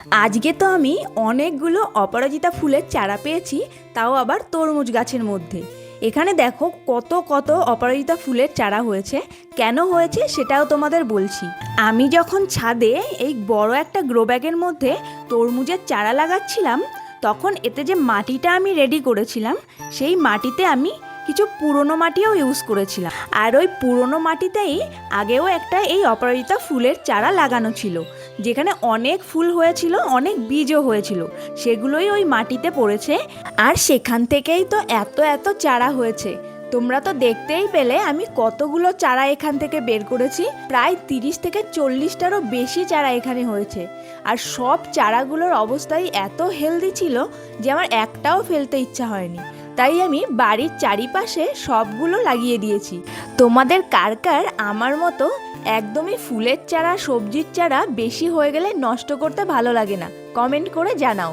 আজকে তো আমি অনেকগুলো অপরাজিতা ফুলের চারা পেয়েছি, তাও আবার তরমুজ গাছের মধ্যে। এখানে দেখো কত কত অপরাজিতা ফুলের চারা হয়েছে। কেন হয়েছে সেটাও তোমাদের বলছি। আমি যখন ছাদে এই বড় একটা গ্রো ব্যাগের মধ্যে তরমুজের চারা লাগাচ্ছিলাম, তখন এতে যে মাটিটা আমি রেডি করেছিলাম, সেই মাটিতে আমি কিছু পুরনো মাটিও ইউজ করেছিলাম। আর ওই পুরনো মাটিতেই আগেও একটা এই অপরাজিতা ফুলের চারা লাগানো ছিল, যেখানে অনেক ফুল হয়েছিল, অনেক বীজও হয়েছিল। সেগুলোই ওই মাটিতে পড়েছে, আর সেখান থেকেই তো এত এত চারা হয়েছে। তোমরা তো দেখতেই পেলে আমি কতগুলো চারা এখান থেকে বের করেছি। প্রায় 30 থেকে 40টারও বেশি চারা এখানে হয়েছে। আর সব চারাগুলোর অবস্থাই এত হেলদি ছিল যে আমার একটাও ফেলতে ইচ্ছা হয়নি। তাই আমি বাড়ির চারিপাশে সবগুলো লাগিয়ে দিয়েছি। তোমাদের কার কার আমার মতো একদমই ফুলের চারা, সবজির চারা বেশি হয়ে গেলে নষ্ট করতে ভালো লাগে না, কমেন্ট করে জানাও।